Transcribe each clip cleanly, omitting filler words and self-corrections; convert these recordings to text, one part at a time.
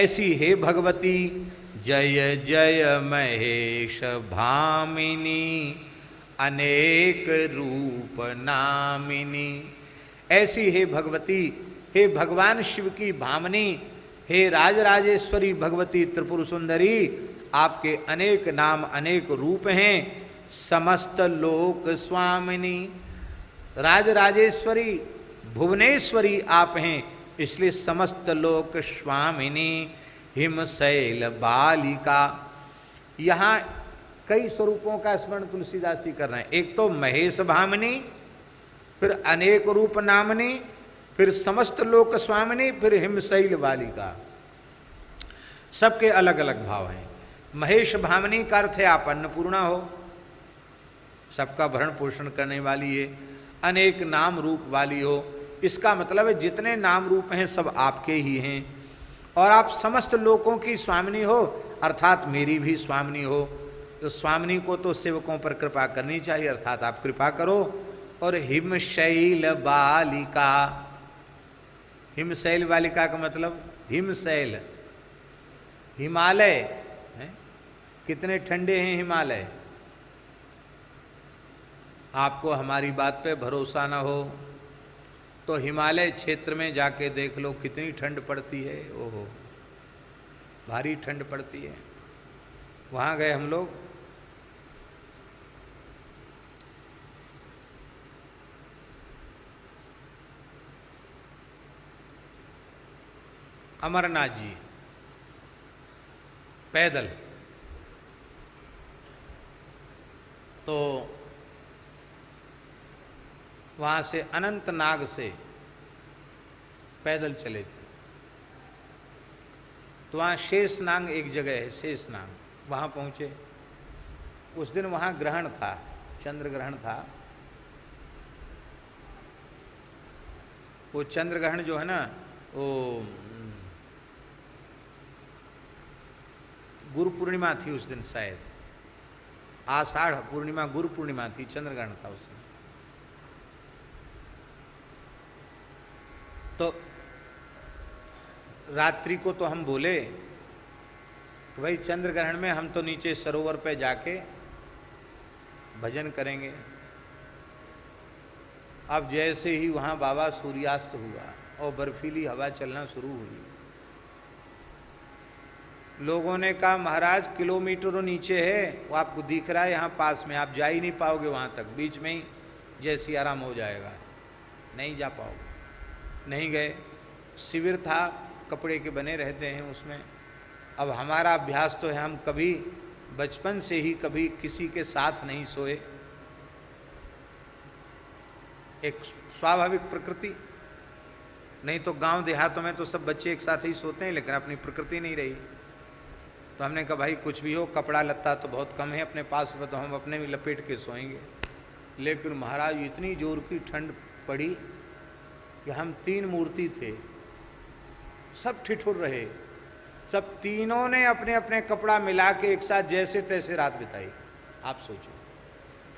ऐसी हे भगवती जय जय महेश भामिनी अनेक रूप नामिनी। ऐसी हे भगवती, हे भगवान शिव की भामिनी, हे राजराजेश्वरी भगवती त्रिपुर सुंदरी, आपके अनेक नाम अनेक रूप हैं। समस्त लोक स्वामिनी, राजराजेश्वरी भुवनेश्वरी आप हैं, इसलिए समस्त लोक स्वामिनी। हिमशैल बालिका, यहाँ कई स्वरूपों का स्मरण तुलसीदास जी कर रहे हैं। एक तो महेश भामिनी, फिर अनेक रूप नामनी, फिर समस्त लोक स्वामिनी, फिर हिमशैल बालिका। सबके अलग अलग भाव हैं। महेश भामिनी का अर्थ है आप अन्नपूर्णा हो, सबका भरण पोषण करने वाली है, अनेक नाम रूप वाली हो। इसका मतलब है जितने नाम रूप हैं सब आपके ही हैं, और आप समस्त लोकों की स्वामिनी हो, अर्थात मेरी भी स्वामिनी हो। तो स्वामिनी को तो सेवकों पर कृपा करनी चाहिए, अर्थात आप कृपा करो। और हिमशैल बालिका, हिमशैल बालिका का मतलब हिमशैल हिमालय है। कितने ठंडे हैं हिमालय। आपको हमारी बात पे भरोसा ना हो तो हिमालय क्षेत्र में जाके देख लो कितनी ठंड पड़ती है। ओहो, भारी ठंड पड़ती है। वहाँ गए हम लोग, अमरनाथ जी पैदल, तो वहाँ से अनंतनाग से पैदल चले थे। तो वहाँ शेषनाग एक जगह है, शेषनाग, वहाँ पहुँचे। उस दिन वहाँ ग्रहण था, चंद्र ग्रहण था। वो चंद्र ग्रहण जो है ना, वो गुरु पूर्णिमा थी उस दिन, शायद आषाढ़ पूर्णिमा गुरु पूर्णिमा थी, चंद्र ग्रहण था उस दिन। तो रात्रि को तो हम बोले कि भाई चंद्र ग्रहण में हम तो नीचे सरोवर पे जाके भजन करेंगे। अब जैसे ही वहाँ बाबा सूर्यास्त हुआ और बर्फीली हवा चलना शुरू हुई, लोगों ने कहा महाराज किलोमीटरों नीचे है, वो आपको दिख रहा है यहाँ पास में, आप जा ही नहीं पाओगे वहाँ तक, बीच में ही जैसी आराम हो जाएगा, नहीं जा पाओगे। नहीं गए। शिविर था, कपड़े के बने रहते हैं उसमें। अब हमारा अभ्यास तो है, हम कभी बचपन से ही कभी किसी के साथ नहीं सोए, एक स्वाभाविक प्रकृति। नहीं तो गांव देहातों में तो सब बच्चे एक साथ ही सोते हैं, लेकिन अपनी प्रकृति नहीं रही। तो हमने कहा भाई कुछ भी हो, कपड़ा लत्ता तो बहुत कम है अपने पास में, तो हम अपने भी लपेट के सोएंगे। लेकिन महाराज इतनी जोर की ठंड पड़ी कि हम 3 मूर्ति थे, सब ठिठुर रहे। सब तीनों ने अपने अपने कपड़ा मिला के एक साथ जैसे तैसे रात बिताई। आप सोचो,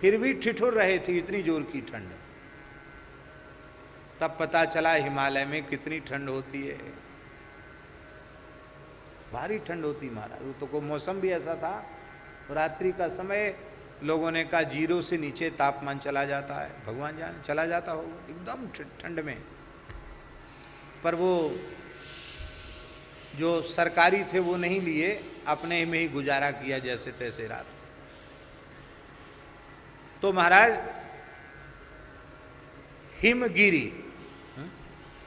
फिर भी ठिठुर रहे थे, इतनी जोर की ठंड। तब पता चला हिमालय में कितनी ठंड होती है, भारी ठंड होती महाराज। तो को मौसम भी ऐसा था, रात्रि का समय, लोगों ने कहा 0 से नीचे तापमान चला जाता है, भगवान जाने चला जाता होगा एकदम ठंड में। पर वो जो सरकारी थे वो नहीं लिए, अपने में ही गुजारा किया जैसे तैसे रात। तो महाराज हिमगिरी,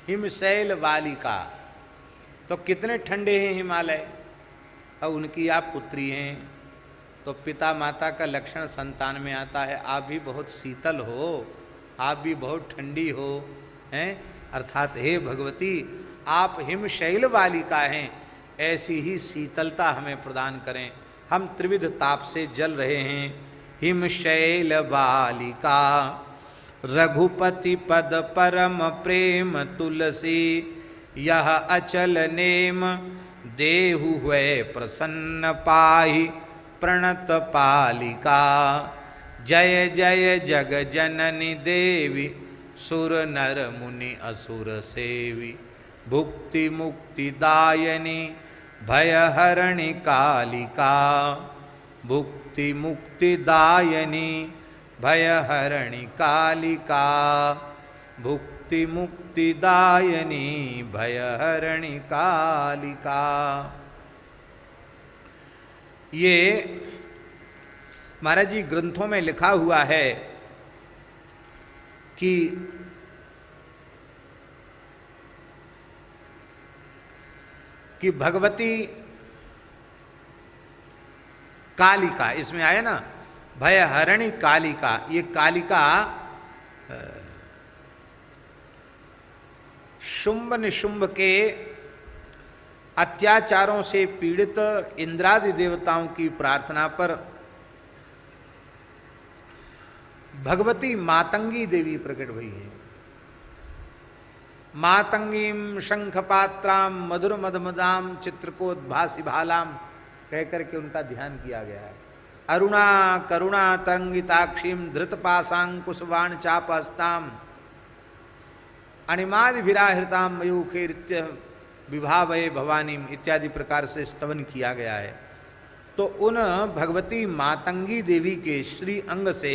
हिमशैल बालिका, तो कितने ठंडे हैं हिमालय। और उनकी आप पुत्री हैं, तो पिता माता का लक्षण संतान में आता है। आप भी बहुत शीतल हो, आप भी बहुत ठंडी हो, हैं। अर्थात हे भगवती, आप हिमशैल बालिका हैं, ऐसी ही शीतलता हमें प्रदान करें। हम त्रिविध ताप से जल रहे हैं। हिमशैल बालिका रघुपति पद परम प्रेम तुलसी, यह अचल नेम देहु हुए प्रसन्न पाहि प्रणत पालिका। जय जय जग जननी देवी, सुर नर मुनि असुर सेवी, भुक्ति मुक्ति दायनी भयहरणि कालिका भुक्ति मुक्तिदायिनी भयहरणि कालिका भुक्ति मुक्तिदायिनी भयहरणि कालिका। ये महाराज जी ग्रंथों में लिखा हुआ है कि भगवती कालिका, इसमें आया ना भयहरणि कालिका, ये कालिका शुंभ निशुंभ के अत्याचारों से पीड़ित इंद्रादि देवताओं की प्रार्थना पर भगवती मातंगी देवी प्रकट हुई है। मातंगीम शंखपात्राम मधुर मदमदाम चित्रकोद्भासी भालाम कह करके उनका ध्यान किया गया है। अरुणा करुणा तरंगिताक्षीम धृतपाशांकुशवाण चापहस्ताम अणिमादि विराहृताम मयूखेरित्य विभावये भवानीम इत्यादि प्रकार से स्तवन किया गया है। तो उन भगवती मातंगी देवी के श्री अंग से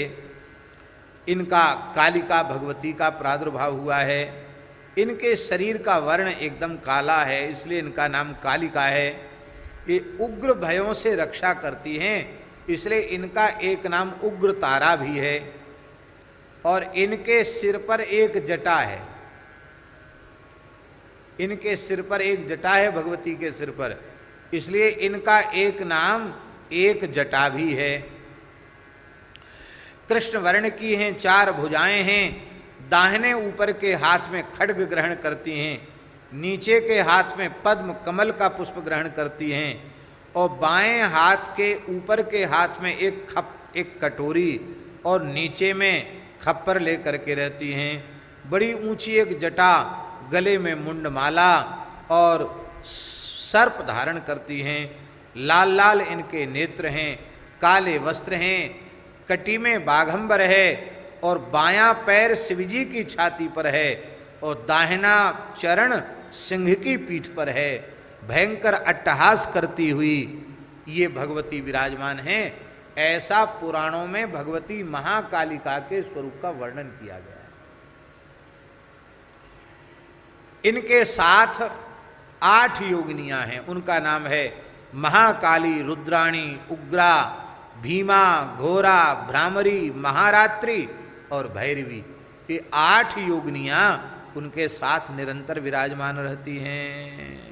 इनका कालिका भगवती का प्रादुर्भाव हुआ है। इनके शरीर का वर्ण एकदम काला है, इसलिए इनका नाम कालिका है। ये उग्र भयों से रक्षा करती हैं, इसलिए इनका एक नाम उग्र तारा भी है। और इनके सिर पर एक जटा है, इनके सिर पर एक जटा है भगवती के सिर पर, इसलिए इनका एक नाम एक जटा भी है। कृष्ण वर्ण की हैं, 4 भुजाएं हैं। दाहिने ऊपर के हाथ में खड्ग ग्रहण करती हैं, नीचे के हाथ में पद्म कमल का पुष्प ग्रहण करती हैं, और बाएं हाथ के ऊपर के हाथ में एक कटोरी और नीचे में खप्पर लेकर के रहती हैं। बड़ी ऊंची एक जटा, गले में मुंडमाला और सर्प धारण करती हैं। लाल लाल इनके नेत्र हैं, काले वस्त्र हैं, कटी में बाघंबर है, और बायां पैर शिवजी की छाती पर है, और दाहिना चरण सिंह की पीठ पर है। भयंकर अट्टहास करती हुई ये भगवती विराजमान हैं। ऐसा पुराणों में भगवती महाकालिका के स्वरूप का वर्णन किया गया है। इनके साथ 8 योगिनियां हैं, उनका नाम है महाकाली, रुद्राणी, उग्रा, भीमा, घोरा, भ्रामरी, महारात्रि और भैरवी। ये 8 योगिनियां उनके साथ निरंतर विराजमान रहती हैं।